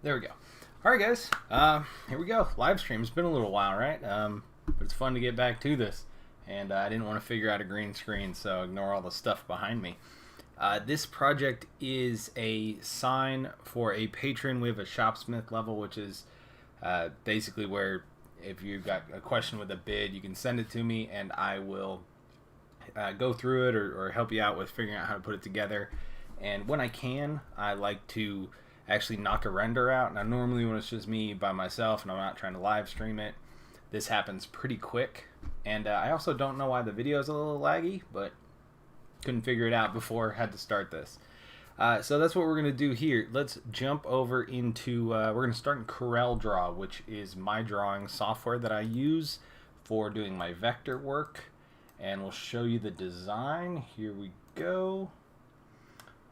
There we go. All right, guys. Here we go. Live stream. It's been a little while, right? But it's fun to get back to this. And I didn't want to figure out a green screen, so ignore all the stuff behind me. This project is a sign for a patron. We have a shopsmith level, which is basically where if you've got a question with a bid, you can send it to me, and I will go through it or help you out with figuring out how to put it together. And when I can, I like to actually knock a render out. Now, normally when it's just me by myself and I'm not trying to live stream it, this happens pretty quick. And I also don't know why the video is a little laggy, but couldn't figure it out before I had to start this. So that's what we're going to do here. Let's jump over into, we're going to start in CorelDraw, which is my drawing software that I use for doing my vector work. And we'll show you the design. Here we go.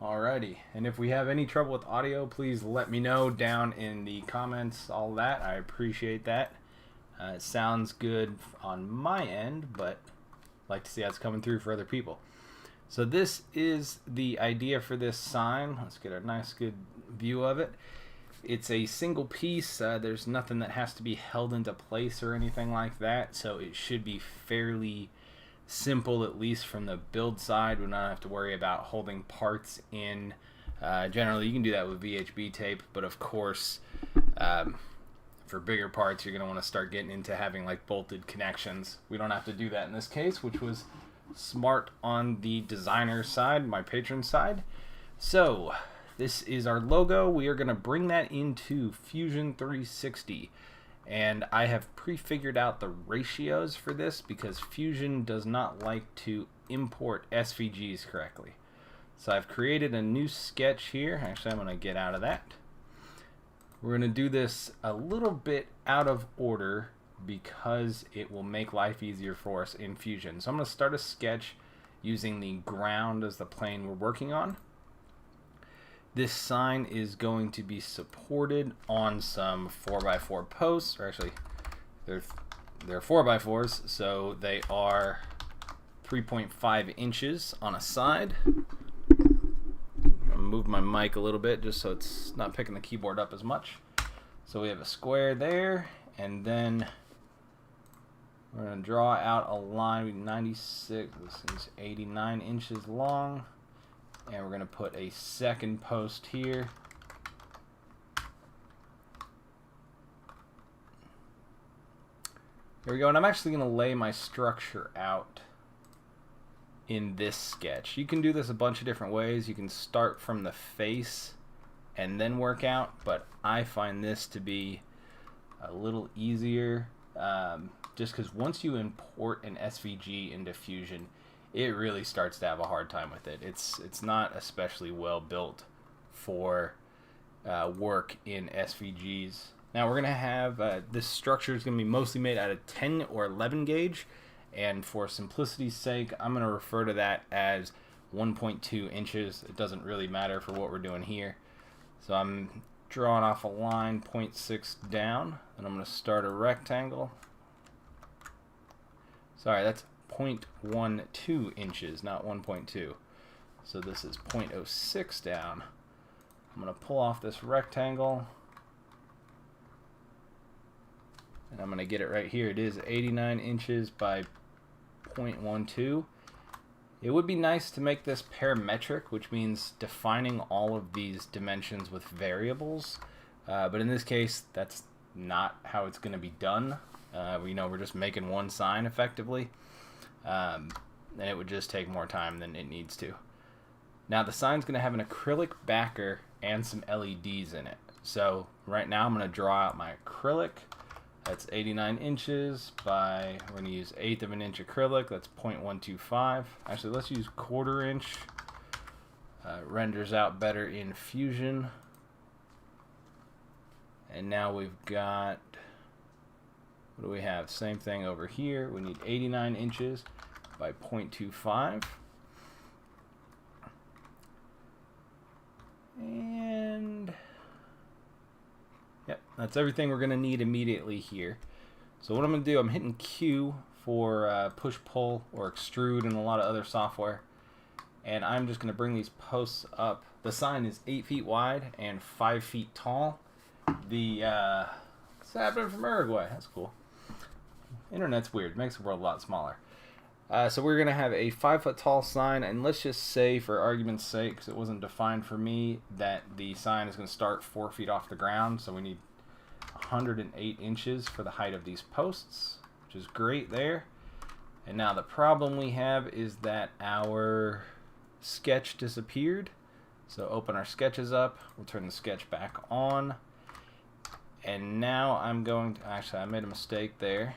Alrighty, and if we have any trouble with audio, please let me know down in the comments, all that. I appreciate that. It sounds good on my end, but I'd like to see how it's coming through for other people. So this is the idea for this sign. Let's get a nice good view of it. It's a single piece. There's nothing that has to be held into place or anything like that, so it should be fairly simple, at least from the build side. We don't have to worry about holding parts in. Generally, you can do that with VHB tape, but of course, for bigger parts, you're going to want to start getting into having like bolted connections. We don't have to do that in this case, which was smart on the designer side, my patron side. So this is our logo. We are going to bring that into Fusion 360. And I have prefigured out the ratios for this because Fusion does not like to import SVGs correctly. So I've created a new sketch here. Actually, I'm going to get out of that. We're going to do this a little bit out of order because it will make life easier for us in Fusion. So I'm going to start a sketch using the ground as the plane we're working on. This sign is going to be supported on some 4x4 posts, or actually they're 4x4s, so they are 3.5 inches on a side. I'll move my mic a little bit just so it's not picking the keyboard up as much. So we have a square there, and then we're going to draw out a line with 96, this is 89 inches long. And we're going to put a second post here. There we go. And I'm actually going to lay my structure out in this sketch. You can do this a bunch of different ways. You can start from the face and then work out, but I find this to be a little easier just because once you import an SVG into Fusion, it really starts to have a hard time with it. It's not especially well built for work in SVGs. Now we're gonna have this structure is gonna be mostly made out of 10 or 11 gauge, and for simplicity's sake, I'm gonna refer to that as 1.2 inches. It doesn't really matter for what we're doing here. So I'm drawing off a line 0.6 down, and I'm gonna start a rectangle. Sorry, that's 0.12 inches, not 1.2. So this is 0.06 down. I'm going to pull off this rectangle, and I'm going to get it right here. It is 89 inches by 0.12. It would be nice to make this parametric, which means defining all of these dimensions with variables. But in this case, that's not how it's going to be done. We're just making one sign effectively. And it would just take more time than it needs to. Now the sign's going to have an acrylic backer and some LEDs in it. So right now I'm going to draw out my acrylic. That's 89 inches by, we're going to use 1/8 of an inch acrylic. That's 0.125. Actually, let's use 1/4 inch. Renders out better in Fusion. And now we've got, what do we have? Same thing over here. We need 89 inches by 0.25. And yep, that's everything we're going to need immediately here. So what I'm going to do, I'm hitting Q for push-pull or extrude and a lot of other software. And I'm just going to bring these posts up. The sign is 8 feet wide and 5 feet tall. the it's happening from Uruguay. That's cool. Internet's weird. Makes the world a lot smaller. So we're going to have a 5-foot tall sign, and let's just say, for argument's sake, because it wasn't defined for me, that the sign is going to start 4 feet off the ground. So we need 108 inches for the height of these posts, which is great there. And now the problem we have is that our sketch disappeared. So open our sketches up. We'll turn the sketch back on. And now I'm going to... Actually, I made a mistake there.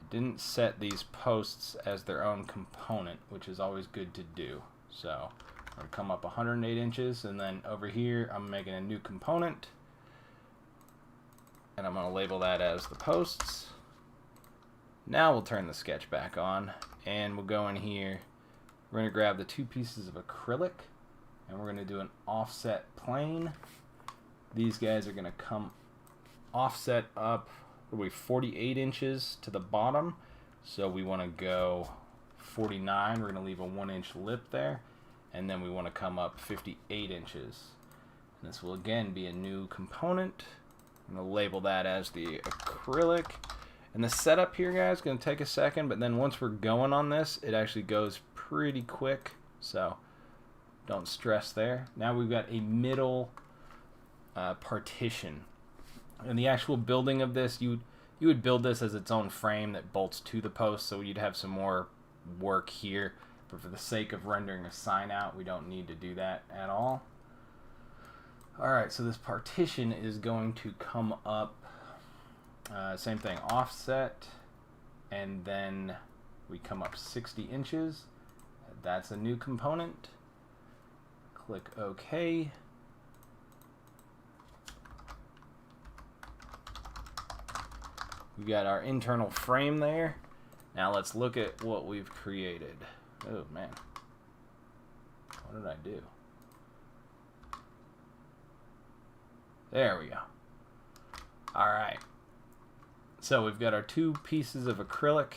Didn't set these posts as their own component, which is always good to do. So I'm going to come up 108 inches, and then over here I'm making a new component, and I'm going to label that as the posts. Now we'll turn the sketch back on, and we'll go in here. We're going to grab the 2 pieces of acrylic, and we're going to do an offset plane. These guys are going to come offset up 48 inches to the bottom, so we want to go 49. We're going to leave a 1-inch lip there, and then we want to come up 58 inches. And this will again be a new component. I'm going to label that as the acrylic. And the setup here, guys, is going to take a second, but then once we're going on this, it actually goes pretty quick, so don't stress there. Now we've got a middle partition. And the actual building of this, you would build this as its own frame that bolts to the post, so you'd have some more work here. But for the sake of rendering a sign out, we don't need to do that at all. Alright, so this partition is going to come up, same thing, offset, and then we come up 60 inches. That's a new component. Click OK. We got our internal frame there. Now let's look at what we've created. Oh man, what did I do? There we go. Alright, so we've got our 2 pieces of acrylic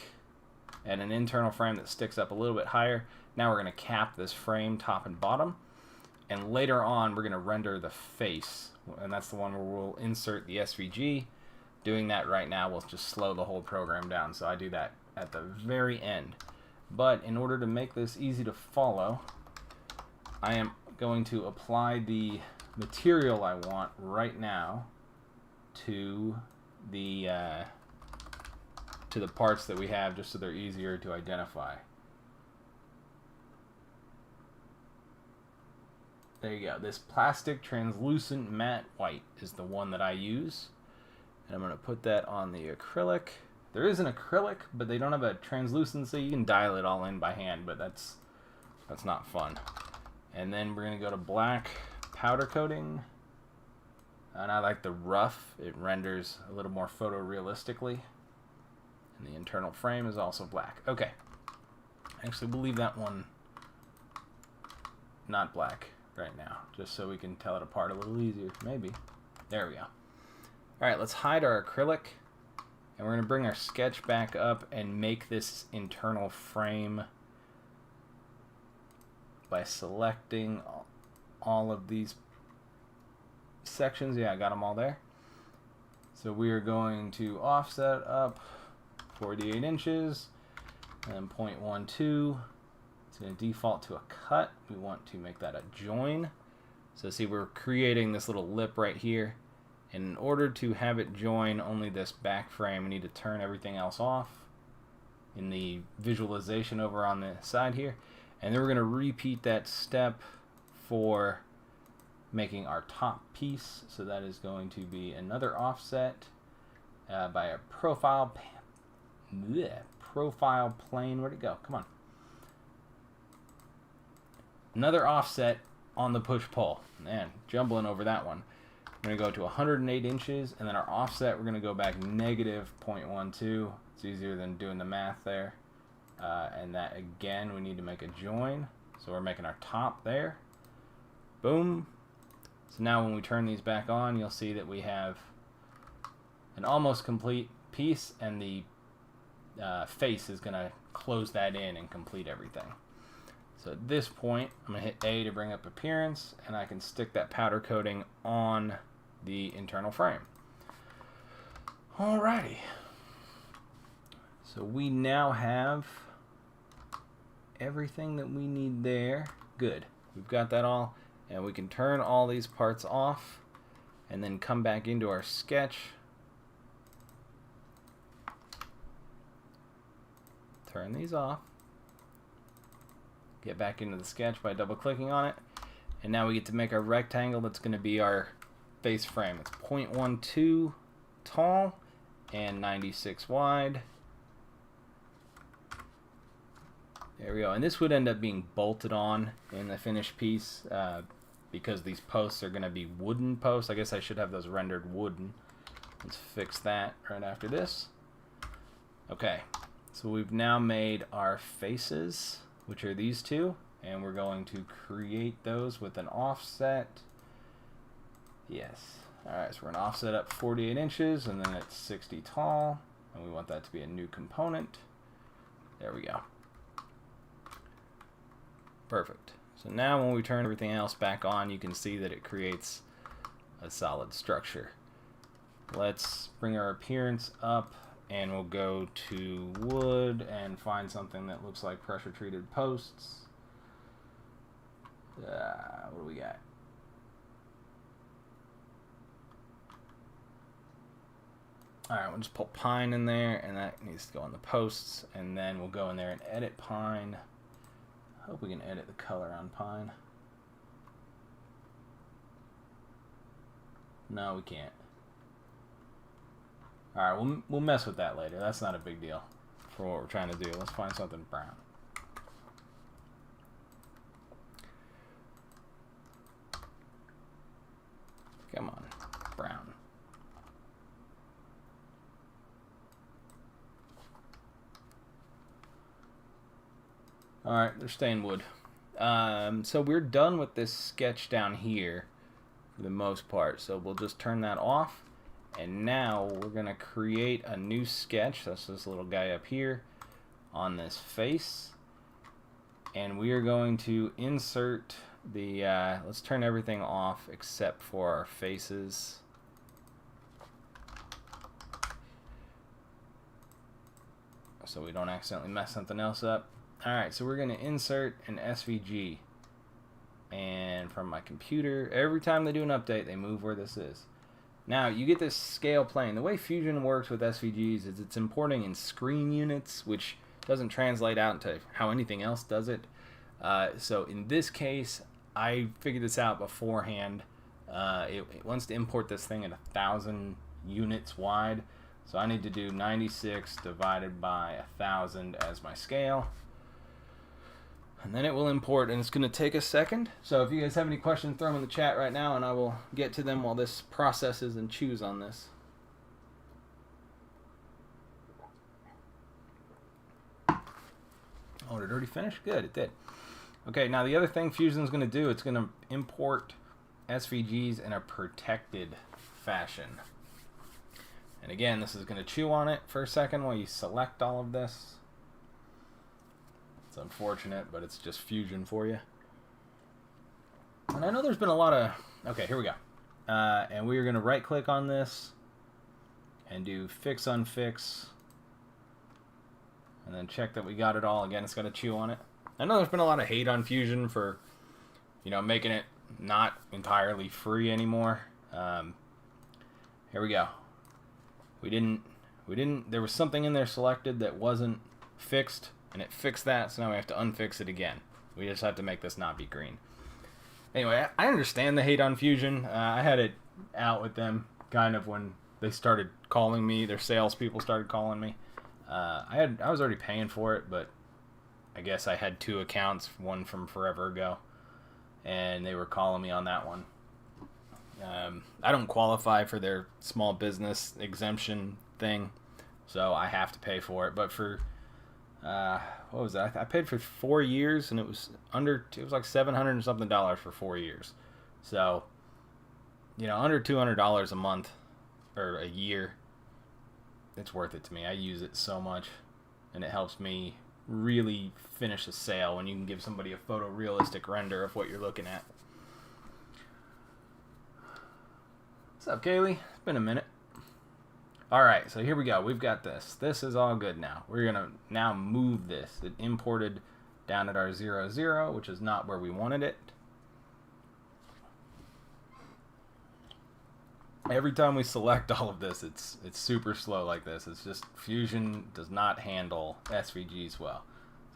and an internal frame that sticks up a little bit higher. Now we're going to cap this frame top and bottom, and later on we're going to render the face, and that's the one where we'll insert the SVG. Doing that right now will just slow the whole program down, so I do that at the very end. But in order to make this easy to follow, I am going to apply the material I want right now to the parts that we have, just so they're easier to identify. There you go. This plastic translucent matte white is the one that I use. And I'm going to put that on the acrylic. There is an acrylic, but they don't have a translucency. You can dial it all in by hand, but that's not fun. And then we're going to go to black powder coating. And I like the rough. It renders a little more photorealistically. And the internal frame is also black. Okay. Actually, we'll leave that one not black right now, just so we can tell it apart a little easier. Maybe. There we go. Alright, let's hide our acrylic, and we're going to bring our sketch back up and make this internal frame by selecting all of these sections. Yeah, I got them all there. So we are going to offset up 48 inches, and 0.12. It's going to default to a cut. We want to make that a join. So see, we're creating this little lip right here. And in order to have it join only this back frame, we need to turn everything else off in the visualization over on the side here. And then we're going to repeat that step for making our top piece. So that is going to be another offset by a profile plane. Where'd it go? Come on. Another offset on the push-pull. Man, jumbling over that one. We're going to go to 108 inches, and then our offset, we're going to go back negative 0.12. It's easier than doing the math there. And that, again, we need to make a join. So we're making our top there. Boom. So now when we turn these back on, you'll see that we have an almost complete piece, and the face is going to close that in and complete everything. So at this point, I'm going to hit A to bring up appearance, and I can stick that powder coating on the internal frame. Alrighty. So we now have everything that we need there. Good. We've got that all. And we can turn all these parts off and then come back into our sketch. Turn these off. Get back into the sketch by double clicking on it. And now we get to make our rectangle that's going to be our face frame. It's 0.12 tall and 96 wide. There we go. And this would end up being bolted on in the finished piece because these posts are going to be wooden posts. I guess I should have those rendered wooden. Let's fix that right after this. Okay, so we've now made our faces, which are these two, and we're going to create those with an offset. Yes. Alright, so we're going to offset up 48 inches, and then it's 60 tall, and we want that to be a new component. There we go. Perfect. So now when we turn everything else back on, you can see that it creates a solid structure. Let's bring our appearance up, and we'll go to wood and find something that looks like pressure treated posts. What do we got? Alright, we'll just put pine in there, and that needs to go on the posts, and then we'll go in there and edit pine. I hope we can edit the color on pine. No, we can't. Alright, we'll mess with that later. That's not a big deal for what we're trying to do. Let's find something brown. Come on, brown. Alright, they're staying wood. So we're done with this sketch down here for the most part. So we'll just turn that off. And now we're going to create a new sketch. That's this little guy up here on this face. And we are going to insert the, let's turn everything off except for our faces. So we don't accidentally mess something else up. Alright, so we're going to insert an SVG. And from my computer, every time they do an update, they move where this is. Now, you get this scale plane. The way Fusion works with SVGs is it's importing in screen units, which doesn't translate out into how anything else does it. So in this case, I figured this out beforehand. It wants to import this thing at 1,000 units wide. So I need to do 96 divided by 1,000 as my scale. And then it will import, and it's going to take a second. So if you guys have any questions, throw them in the chat right now, and I will get to them while this processes and chews on this. Oh, did it already finish? Good, it did. Okay, now the other thing Fusion's going to do, it's going to import SVGs in a protected fashion. And again, this is going to chew on it for a second while you select all of this. It's unfortunate, but it's just Fusion for you. And I know there's been a lot of... Okay, here we go. And we are going to right-click on this and do Fix Unfix. And then check that we got it all. Again, it's going to chew on it. I know there's been a lot of hate on Fusion for, you know, making it not entirely free anymore. Here we go. We didn't, there was something in there selected that wasn't fixed, and it fixed that, so now we have to unfix it again. We just have to make this not be green. Anyway, I understand the hate on Fusion. I had it out with them kind of when they started calling me, their salespeople started calling me. I was already paying for it, but I guess I had 2 accounts, one from forever ago, and they were calling me on that one. I don't qualify for their small business exemption thing, so I have to pay for it. But for what was that? I paid for 4 years, and it was like $700 and something for 4 years. So, you know, under $200 a month or a year, it's worth it to me. I use it so much, and it helps me really finish a sale when you can give somebody a photorealistic render of what you're looking at. What's up, Kaylee? It's been a minute. Alright, so here we go. We've got this. This is all good now. We're going to now move this. It imported down at our 0, 0, which is not where we wanted it. Every time we select all of this, it's super slow like this. It's just Fusion does not handle SVGs well.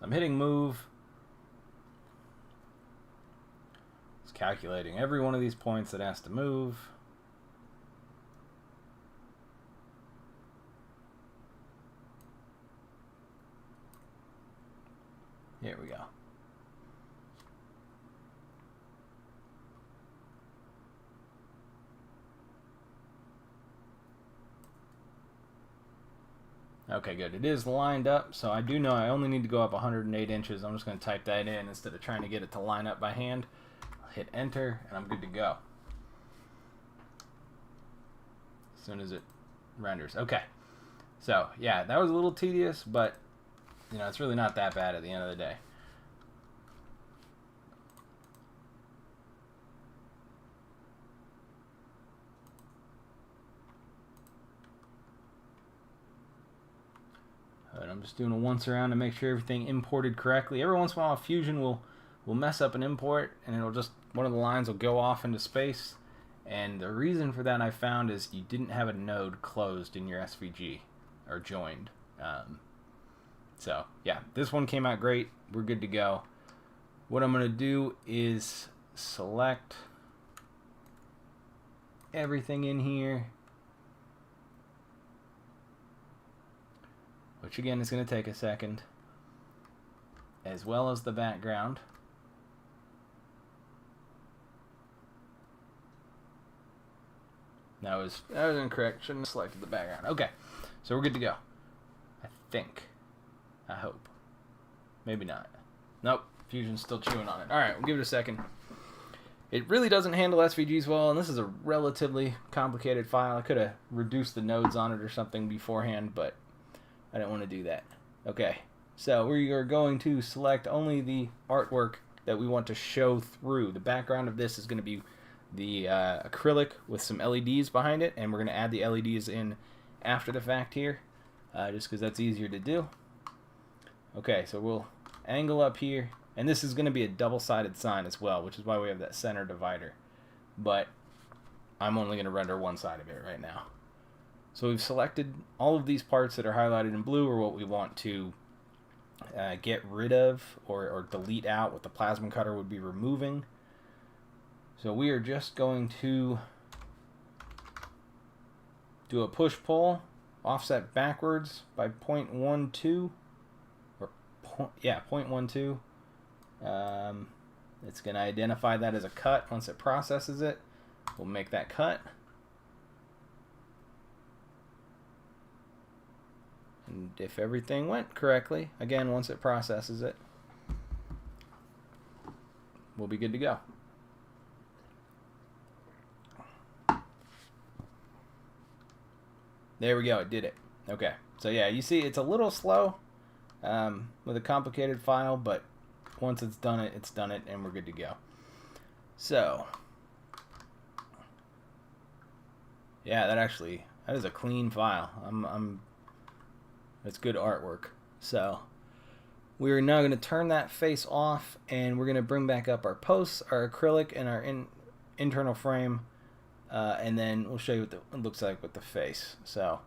So I'm hitting move. It's calculating every one of these points that has to move. Here we go. Okay, good. It is lined up, so I do know I only need to go up 108 inches. I'm just going to type that in instead of trying to get it to line up by hand. I'll hit enter, and I'm good to go. As soon as it renders. Okay. So, yeah, that was a little tedious, but you know, it's really not that bad at the end of the day. All right, I'm just doing a once around to make sure everything imported correctly. Every once in a while, Fusion will mess up an import, and it'll just, one of the lines will go off into space. And the reason for that I found is you didn't have a node closed in your SVG or joined. So, yeah, this one came out great. We're good to go. What I'm going to do is select everything in here, which again is going to take a second, as well as the background. That was incorrect. Shouldn't have selected the background. Okay, so we're good to go. I think. I hope. Maybe not. Nope. Fusion's still chewing on it. Alright, we'll give it a second. It really doesn't handle SVGs well, and this is a relatively complicated file. I could have reduced the nodes on it or something beforehand, but I didn't want to do that. Okay, so we are going to select only the artwork that we want to show through. The background of this is going to be the acrylic with some LEDs behind it, and we're going to add the LEDs in after the fact here, just because that's easier to do. Okay, so we'll angle up here, and this is going to be a double-sided sign as well, which is why we have that center divider. But I'm only going to render one side of it right now. So we've selected all of these parts that are highlighted in blue, or what we want to get rid of or delete out. What the plasma cutter would be removing. So we are just going to do a push-pull, offset backwards by 0.12. 0.12. It's going to identify that as a cut. Once it processes it, we'll make that cut. And if everything went correctly, again, once it processes it, we'll be good to go. There we go, it did it. Okay, so yeah, you see it's a little slow. With a complicated file, but once it's done it, and we're good to go. So, yeah, that is a clean file. It's good artwork. So, we're now going to turn that face off, and we're going to bring back up our posts, our acrylic, and our internal frame, and then we'll show you what it looks like with the face. So,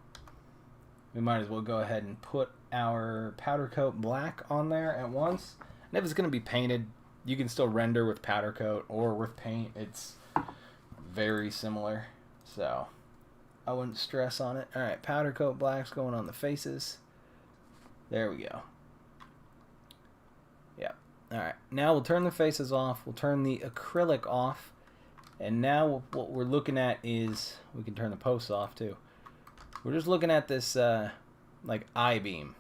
we might as well go ahead and put our powder coat black on there at once. And if it's going to be painted, you can still render with powder coat or with paint. It's very similar, so I wouldn't stress on it. Alright, powder coat black's going on the faces. There we go. Yeah. Alright, now we'll turn the faces off. We'll turn the acrylic off. And now what we're looking at is, we can turn the posts off too. We're just looking at this like I-beam.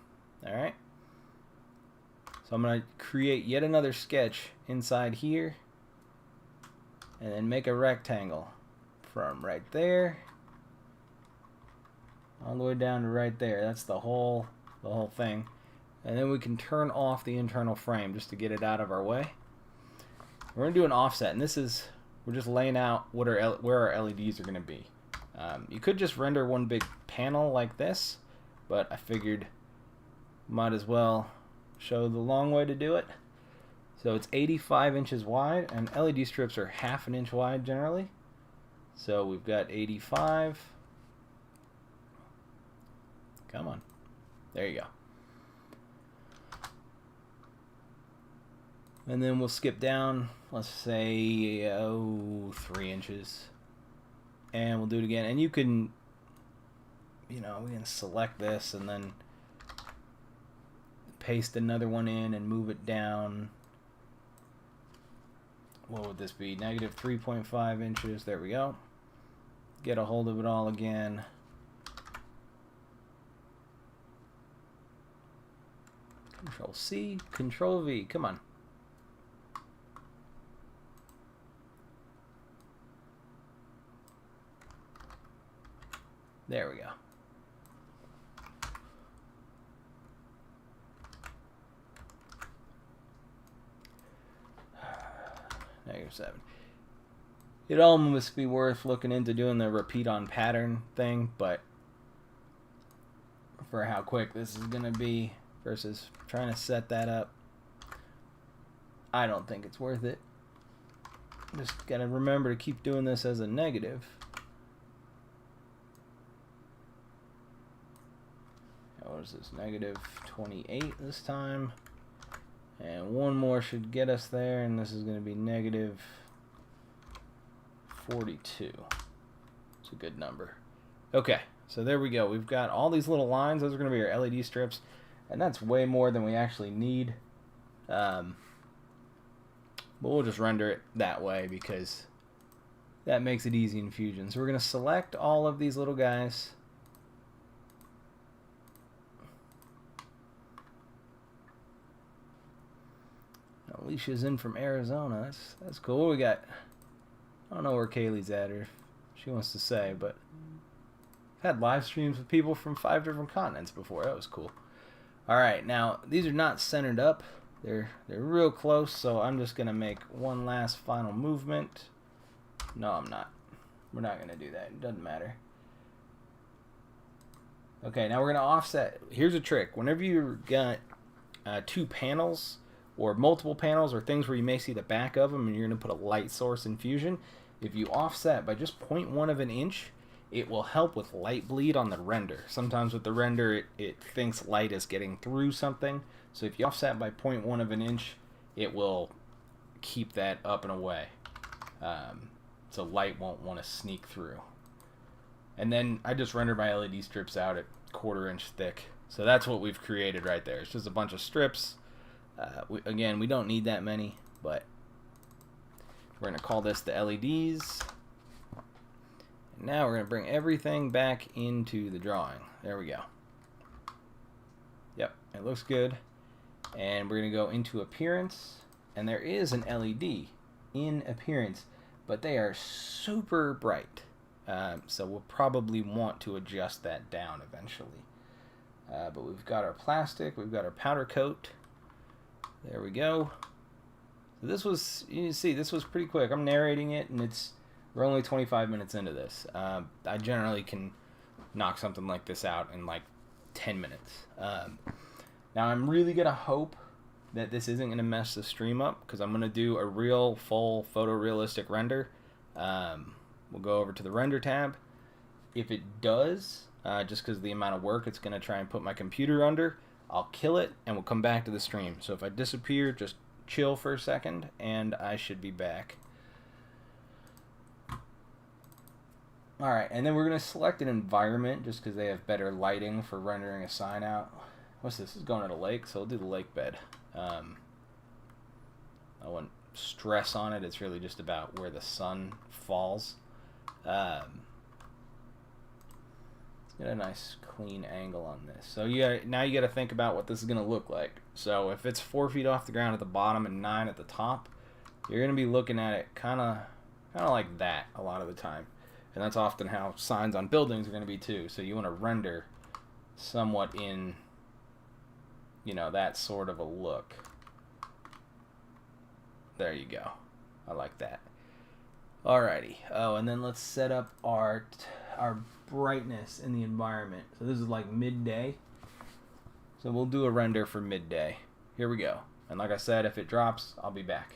Alright? So I'm going to create yet another sketch inside here. And then make a rectangle from right there all the way down to right there. That's the whole thing. And then we can turn off the internal frame just to get it out of our way. We're going to do an offset, and this is, we're just laying out where our LEDs are going to be. You could just render one big panel like this, but I figured might as well show the long way to do it. So it's 85 inches wide, and LED strips are half an inch wide generally. So we've got 85. Come on. There you go. And then we'll skip down, let's say, 3 inches. And we'll do it again. And you can, we can select this and then paste another one in and move it down. What would this be? Negative 3.5 inches. There we go. Get a hold of it all again. Control C, Control V. Come on. There we go. -7. It almost be worth looking into doing the repeat on pattern thing, but for how quick this is going to be versus trying to set that up, I don't think it's worth it. Just got to remember to keep doing this as a negative. What is this? Negative 28 this time. And one more should get us there, and this is going to be negative 42. It's a good number. Okay, so there we go. We've got all these little lines. Those are going to be our LED strips, and that's way more than we actually need. But we'll just render it that way because that makes it easy in Fusion. So we're going to select all of these little guys. Alicia's in from Arizona. That's cool. We got, I don't know where Kaylee's at or if she wants to say, but I've had live streams with people from 5 different continents before. That was cool. All right, now these are not centered up. They're real close, so I'm just gonna make one last final movement. No, I'm not. We're not gonna do that. It doesn't matter. Okay, now we're gonna offset. Here's a trick. Whenever you've got 2 panels or multiple panels or things where you may see the back of them and you're going to put a light source in Fusion, if you offset by just 0.1 of an inch, it will help with light bleed on the render. Sometimes with the render, it thinks light is getting through something. So if you offset by 0.1 of an inch, it will keep that up and away. So light won't want to sneak through. And then I just rendered my LED strips out at 1/4 inch thick. So that's what we've created right there. It's just a bunch of strips. Again, we don't need that many, but we're going to call this the LEDs. And now we're going to bring everything back into the drawing. There we go. Yep, it looks good. And we're going to go into Appearance, and there is an LED in Appearance, but they are super bright. So we'll probably want to adjust that down eventually. But we've got our plastic, we've got our powder coat. There we go. So this was, you see, this was pretty quick. I'm narrating it, and we're only 25 minutes into this. I generally can knock something like this out in like 10 minutes. Now I'm really gonna hope that this isn't gonna mess the stream up because I'm gonna do a real full photorealistic render. We'll go over to the render tab. If it does, just because of the amount of work it's gonna try and put my computer under, I'll kill it and we'll come back to the stream. So if I disappear, just chill for a second and I should be back. Alright, and then we're going to select an environment just because they have better lighting for rendering a sign out. What's this? This is going to the lake, so we'll do the lake bed. I wouldn't stress on it. It's really just about where the sun falls. Get a nice clean angle on this. So now you got to think about what this is going to look like. So if it's 4 feet off the ground at the bottom and 9 at the top, you're going to be looking at it kind of like that a lot of the time. And that's often how signs on buildings are going to be too. So you want to render somewhat in, that sort of a look. There you go. I like that. Alrighty. Oh, and then let's set up our our brightness in the environment. So this is like midday. So we'll do a render for midday. Here we go. And like I said, if it drops, I'll be back.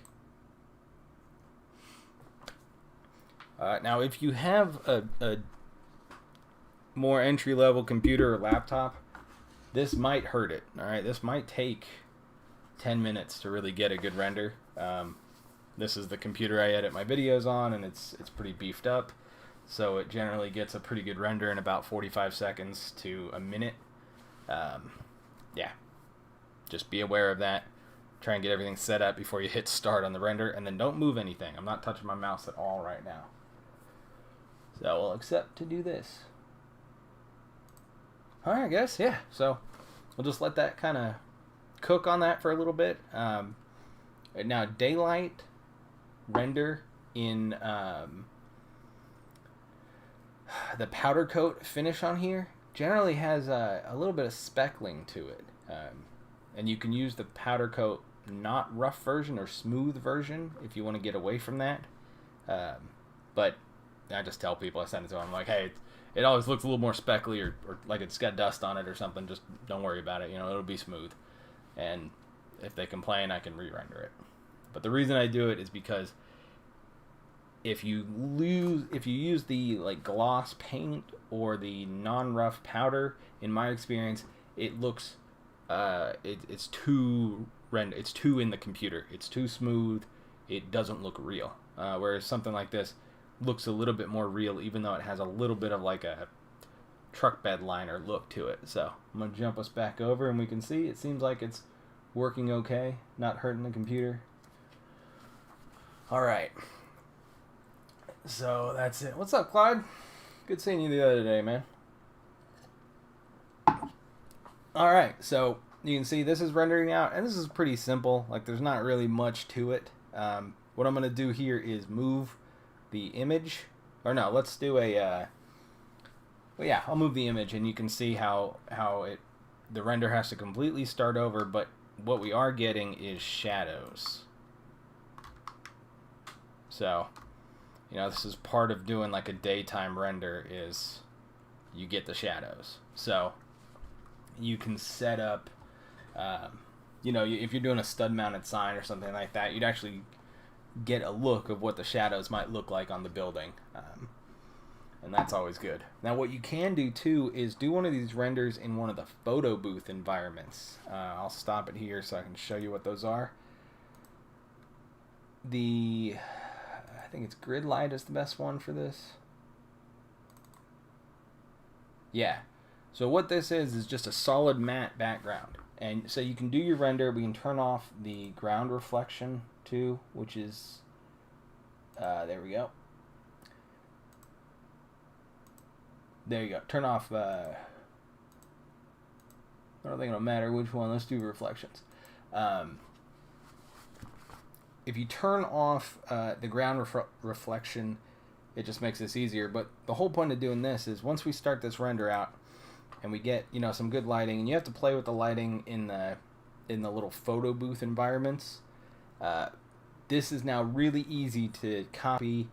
Now, if you have a more entry-level computer or laptop, this might hurt it. All right, this might take 10 minutes to really get a good render. This is the computer I edit my videos on, and it's pretty beefed up, so it generally gets a pretty good render in about 45 seconds to a minute. Yeah, just be aware of that. Try and get everything set up before you hit start on the render, and then don't move anything. I'm not touching my mouse at all right now. So we'll accept to do this. Alright, I guess, yeah. So we'll just let that kind of cook on that for a little bit. Now, daylight render in the powder coat finish on here generally has a little bit of speckling to it. And you can use the powder coat not rough version or smooth version if you want to get away from that. But I just tell people, I send it to them, I'm like, hey, it always looks a little more speckly or like it's got dust on it or something. Just don't worry about it. You know, it'll be smooth. And if they complain, I can re-render it. But the reason I do it is because if you use the like gloss paint or the non-rough powder, in my experience, it looks it's too in the computer. It's too smooth. It doesn't look real. Whereas something like this looks a little bit more real, even though it has a little bit of like a truck bed liner look to it. So I'm gonna jump us back over, and we can see it seems like it's working okay, not hurting the computer. All right. So that's it. What's up, Clyde? Good seeing you the other day, man. All right, so you can see this is rendering out, and this is pretty simple. Like, there's not really much to it. What I'm going to do here is move the image. Or no, let's do a... well, yeah, I'll move the image, and you can see how the render has to completely start over, but what we are getting is shadows. So, you know, this is part of doing like a daytime render, is you get the shadows. So you can set up, you know, if you're doing a stud mounted sign or something like that, you'd actually get a look of what the shadows might look like on the building. And that's always good. Now what you can do too is do one of these renders in one of the photo booth environments. I'll stop it here so I can show you what those are. I think it's Grid Light is the best one for this. Yeah. So what this is just a solid matte background. And so you can do your render. We can turn off the ground reflection too, which is, there we go. There you go. Turn off, I don't think it'll matter which one. Let's do reflections. If you turn off the ground reflection, it just makes this easier. But the whole point of doing this is once we start this render out and we get, you know, some good lighting, and you have to play with the lighting in the little photo booth environments. This is now really easy to copy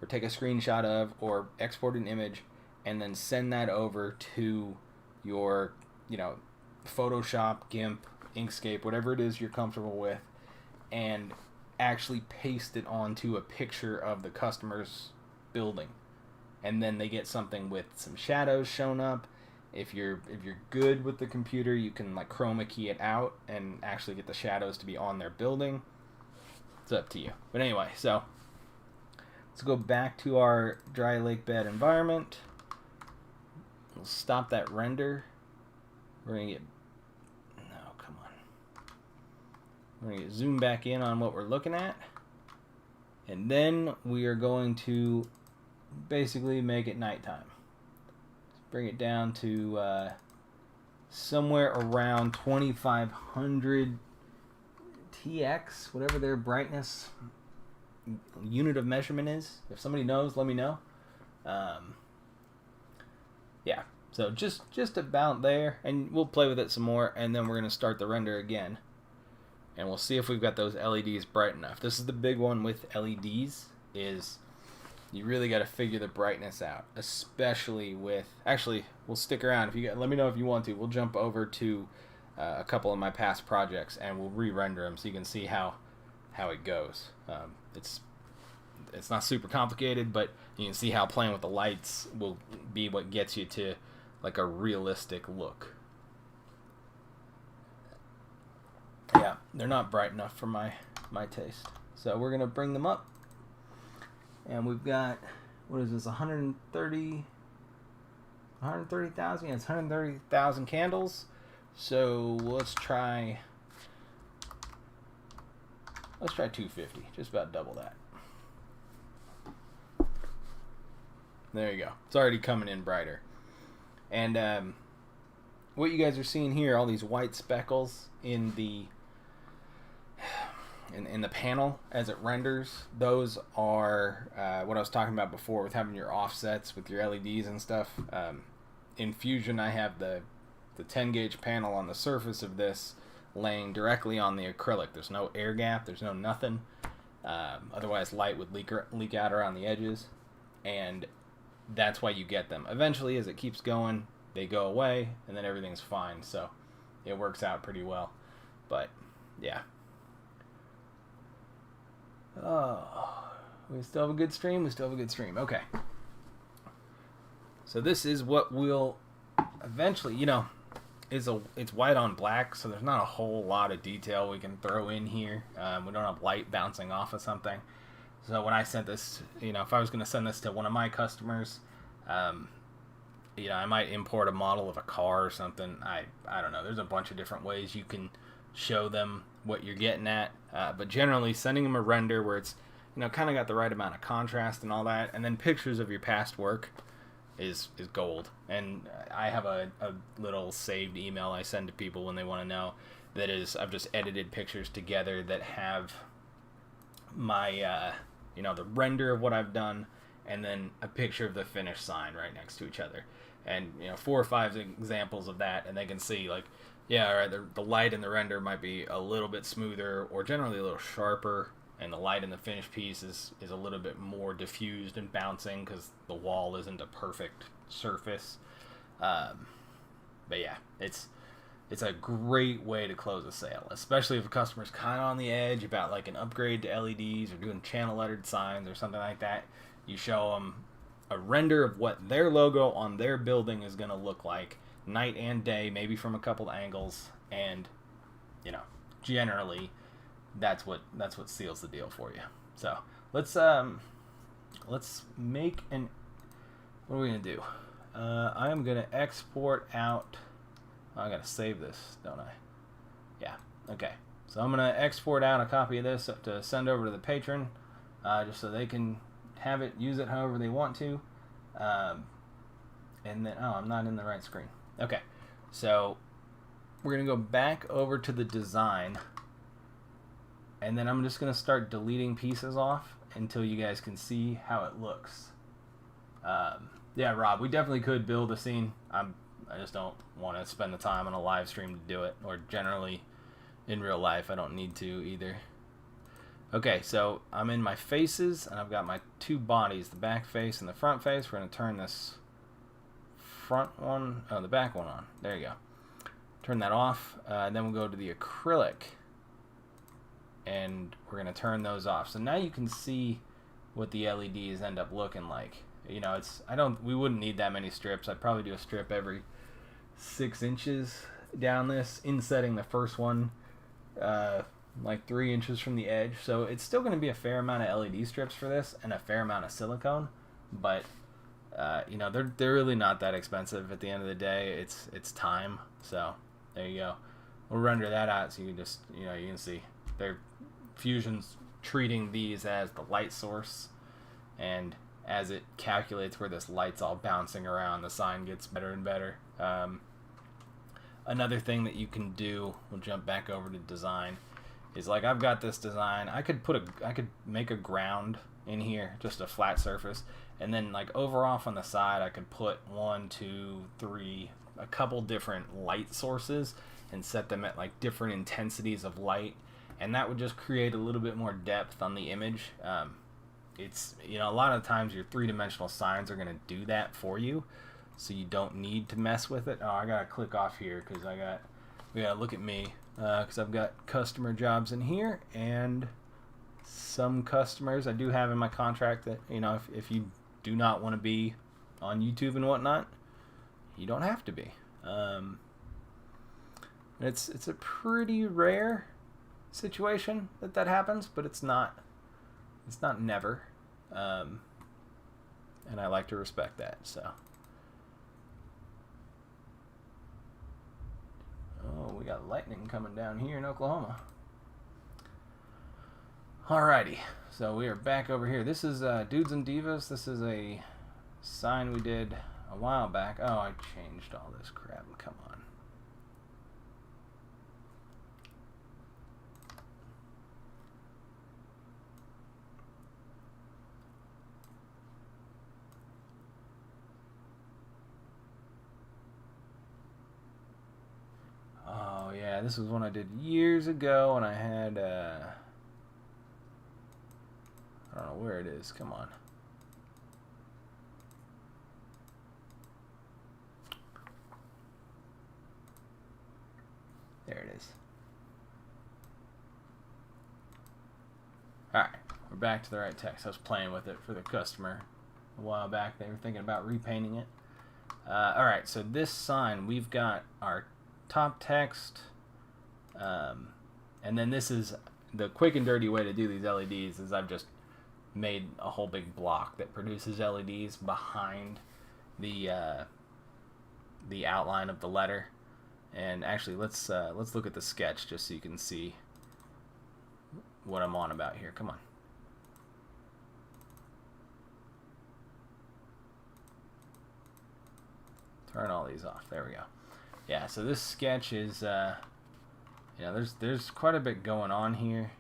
or take a screenshot of or export an image and then send that over to your, you know, Photoshop, GIMP, Inkscape, whatever it is you're comfortable with, and actually paste it onto a picture of the customer's building. And then they get something with some shadows shown up. If you're good with the computer, you can like chroma key it out and actually get the shadows to be on their building. It's up to you. But anyway, so let's go back to our dry lake bed environment. We'll stop that render. We're going to get... No, come on. We're going to zoom back in on what we're looking at. And then we are going to basically make it nighttime. Bring it down to somewhere around 2500 TX, whatever their brightness unit of measurement is. If somebody knows, let me know. Yeah, so just about there, and we'll play with it some more, and then we're going to start the render again. And we'll see if we've got those LEDs bright enough. This is the big one with LEDs, is you really got to figure the brightness out, especially with, actually, we'll stick around. Let me know if you want to. We'll jump over to a couple of my past projects and we'll re-render them so you can see how it goes. It's not super complicated, but you can see how playing with the lights will be what gets you to like a realistic look. Yeah, they're not bright enough for my taste. So we're gonna bring them up, and we've got, what is this, 130,000? Yeah, it's 130,000 candles. So let's try 250, just about double that. There you go. It's already coming in brighter. And what you guys are seeing here, all these white speckles in the panel as it renders, those are what I was talking about before with having your offsets with your LEDs and stuff. In Fusion, I have the 10 gauge panel on the surface of this laying directly on the acrylic. There's no air gap, there's no nothing. Otherwise light would leak out around the edges, and that's why you get them. Eventually, as it keeps going, they go away, and then everything's fine. So it works out pretty well. But yeah. Oh, we still have a good stream. Okay. So this is what we'll eventually, it's white on black, so there's not a whole lot of detail we can throw in here. We don't have light bouncing off of something. So when I sent this, if I was going to send this to one of my customers, I might import a model of a car or something. I don't know. There's a bunch of different ways you can show them what you're getting at. But generally, sending them a render where it's, kind of got the right amount of contrast and all that, and then pictures of your past work is gold. And I have a little saved email I send to people when they want to know. That is, I've just edited pictures together that have my, the render of what I've done, and then a picture of the finished sign right next to each other. And, 4 or 5 examples of that, and they can see, like, yeah, all right, the light in the render might be a little bit smoother, or generally a little sharper, and the light in the finished piece is a little bit more diffused and bouncing because the wall isn't a perfect surface. But yeah, it's a great way to close a sale, especially if a customer's kind of on the edge about like an upgrade to LEDs or doing channel lettered signs or something like that. You show them a render of what their logo on their building is going to look like night and day, maybe from a couple angles, and generally that's what seals the deal for you. So let's make an, what are we gonna do? I am gonna export out. I gotta save this, don't I? Yeah. Okay. So I'm gonna export out a copy of this to send over to the patron, just so they can have it, use it however they want to. And then, I'm not in the right screen. Okay. So we're gonna go back over to the design, and then I'm just gonna start deleting pieces off until you guys can see how it looks. Yeah, Rob, we definitely could build a scene. I just don't want to spend the time on a live stream to do it, or generally in real life I don't need to either. Okay, so I'm in my faces, and I've got my 2 bodies, the back face and the front face. We're going to turn this the back one on. There you go. Turn that off, and then we'll go to the acrylic, and we're going to turn those off. So now you can see what the LEDs end up looking like. We wouldn't need that many strips. I'd probably do a strip every 6 inches down this, insetting the first one like 3 inches from the edge. So it's still going to be a fair amount of LED strips for this and a fair amount of silicone, but they're really not that expensive at the end of the day. It's time. So there you go. We'll render that out so you can just, you can see Fusion's treating these as the light source, and as it calculates where this light's all bouncing around, the sign gets better and better. Another thing that you can do, we'll jump back over to design, is like I've got this design. I could make a ground in here, just a flat surface, and then like over off on the side I could put 1, 2, 3, a couple different light sources and set them at like different intensities of light, and that would just create a little bit more depth on the image. it's, you know, a lot of times your three-dimensional signs are going to do that for you, so you don't need to mess with it. Oh, I gotta click off here because we gotta look at me, because I've got customer jobs in here, and some customers I do have in my contract that, you know, if you do not want to be on YouTube and whatnot, you don't have to be. It's a pretty rare situation that happens, but it's not never, and I like to respect that. So, oh, we got lightning coming down here in Oklahoma. Alrighty, so we are back over here. This is Dudes and Divas. This is a sign we did a while back. Oh, I changed all this crap. Come on. Oh yeah, this was one I did years ago, and I had I don't know where it is. Come on. There it is. Alright, we're back to the right text. I was playing with it for the customer a while back. They were thinking about repainting it. Alright, so this sign, we've got our top text, and then this is the quick and dirty way to do these LEDs is I've just made a whole big block that produces LEDs behind the outline of the letter. And actually, let's look at the sketch just so you can see what I'm on about here. Come on. Turn all these off. There we go. Yeah, so this sketch is, you know, there's quite a bit going on here.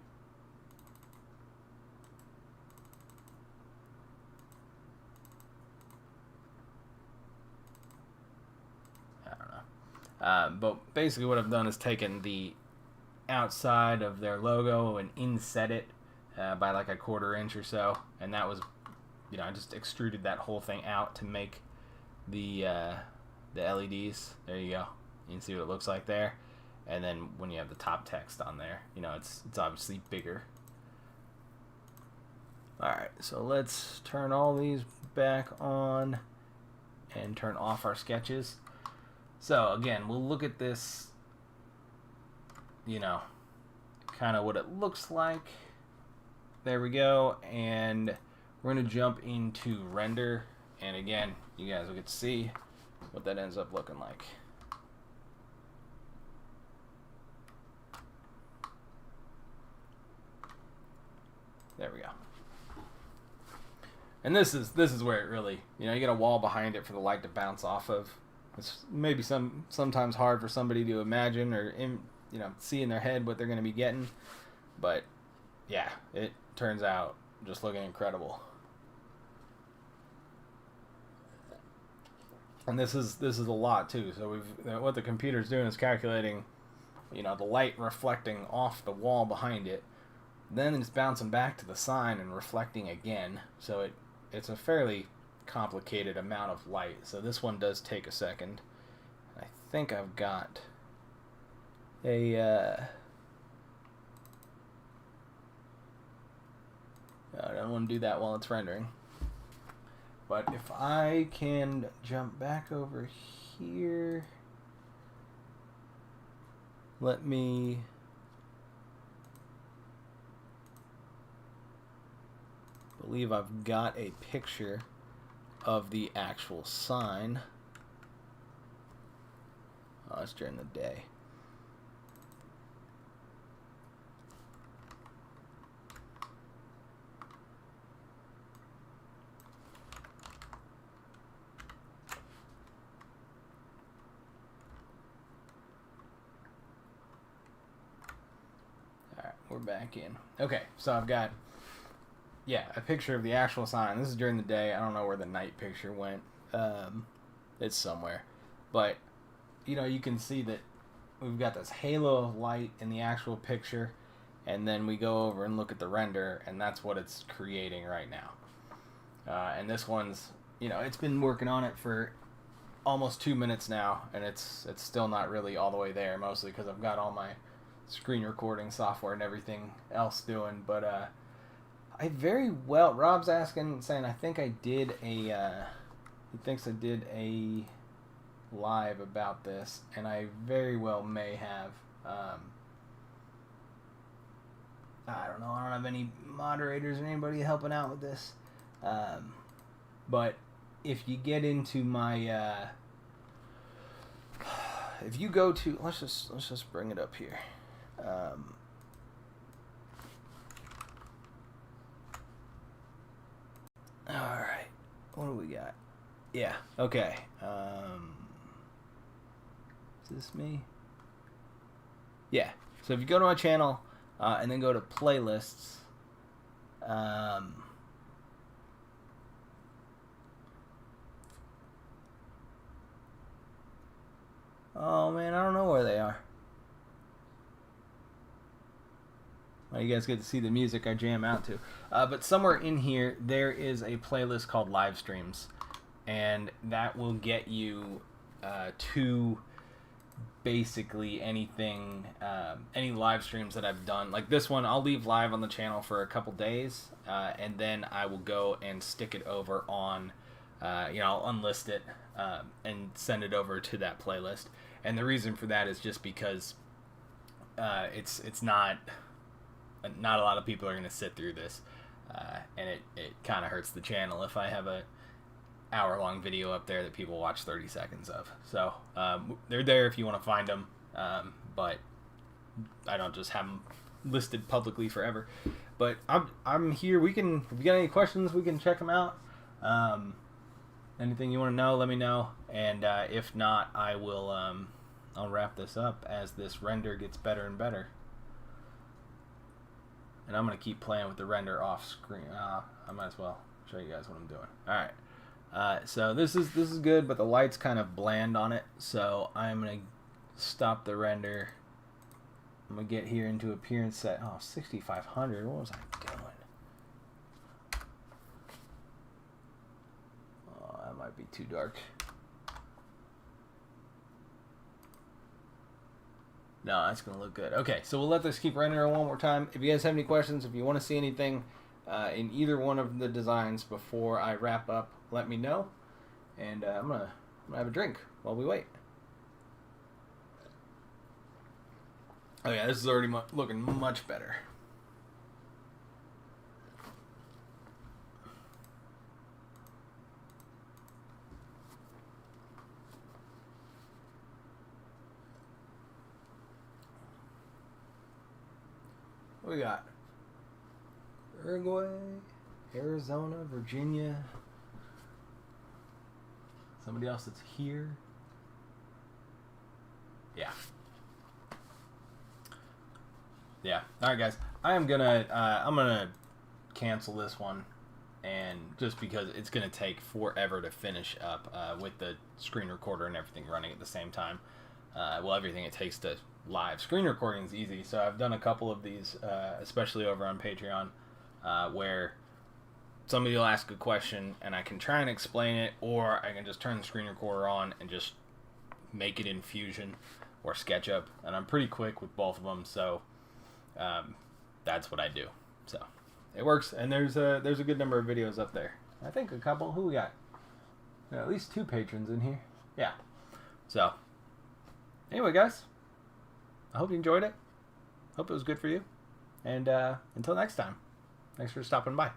But basically what I've done is taken the outside of their logo and inset it by like a 1/4 inch or so, and that was, you know, I just extruded that whole thing out to make the LEDs. There you go. You can see what it looks like there. And then when you have the top text on there, you know, it's obviously bigger. Alright, so let's turn all these back on and turn off our sketches. So again, we'll look at this, you know, kind of what it looks like. There we go, and we're going to jump into render, and again, you guys will get to see what that ends up looking like. There we go. And this is where it really, you know, you get a wall behind it for the light to bounce off of. It's maybe sometimes hard for somebody to imagine or you know, see in their head what they're going to be getting, but yeah, it turns out just looking incredible. And this is a lot too. So what the computer's doing is calculating, you know, the light reflecting off the wall behind it, then it's bouncing back to the sign and reflecting again. So it's a fairly complicated amount of light. So this one does take a second. I think I've got a I don't want to do that while it's rendering. But if I can jump back over here, let me believe I've got a picture of the actual sign. Oh, it's during the day. Alright, we're back in. Okay, so I've got, yeah, a picture of the actual sign. This is during the day. I don't know where the night picture went. It's somewhere. But, you know, you can see that we've got this halo of light in the actual picture. and then we go over and look at the render, and that's what it's creating right now. And this one's, you know, it's been working on it for almost 2 minutes now, and it's still not really all the way there, mostly because I've got all my screen recording software and everything else doing. But I very well, Rob's asking, saying I think I did a he thinks I did a live about this, and I very well may have. I don't know, I don't have any moderators or anybody helping out with this, but if you get into my if you go to, let's just bring it up here. All right, what do we got? Yeah, okay. Is this me? Yeah. So if you go to my channel and then go to playlists, oh man, I don't know where they are. Well, you guys get to see the music I jam out to. But somewhere in here, there is a playlist called live streams, and that will get you to basically anything, any live streams that I've done. Like this one, I'll leave live on the channel for a couple days, and then I will go and stick it over on, you know, I'll unlist it and send it over to that playlist. And the reason for that is just because it's not a lot of people are going to sit through this, and it kind of hurts the channel if I have a hour-long video up there that people watch 30 seconds of. So they're there if you want to find them, but I don't just have them listed publicly forever. But I'm here. We can, if you got any questions, we can check them out. Anything you want to know, let me know. And if not, I will I'll wrap this up as this render gets better and better. And I'm going to keep playing with the render off screen. I might as well show you guys what I'm doing. Alright. So this is good, but the light's kind of bland on it. So I'm going to stop the render. I'm going to get here into appearance set. Oh, 6500. What was I doing? Oh, that might be too dark. No, that's going to look good. Okay, so we'll let this keep rendering one more time. If you guys have any questions, if you want to see anything in either one of the designs before I wrap up, let me know. And I'm gonna have a drink while we wait. Oh yeah, this is already looking much better. What we got? Uruguay, Arizona, Virginia. Somebody else that's here. Yeah. Yeah. All right, guys. I'm gonna cancel this one, and just because it's gonna take forever to finish up with the screen recorder and everything running at the same time. Well, everything it takes to live screen recording is easy. So I've done a couple of these, especially over on Patreon, where somebody will ask a question and I can try and explain it, or I can just turn the screen recorder on and just make it in Fusion or SketchUp, and I'm pretty quick with both of them, so that's what I do. So it works, and there's a good number of videos up there. I think a couple. Who we got? At least 2 patrons in here. Yeah. So anyway, guys, I hope you enjoyed it. Hope it was good for you, and until next time, thanks for stopping by.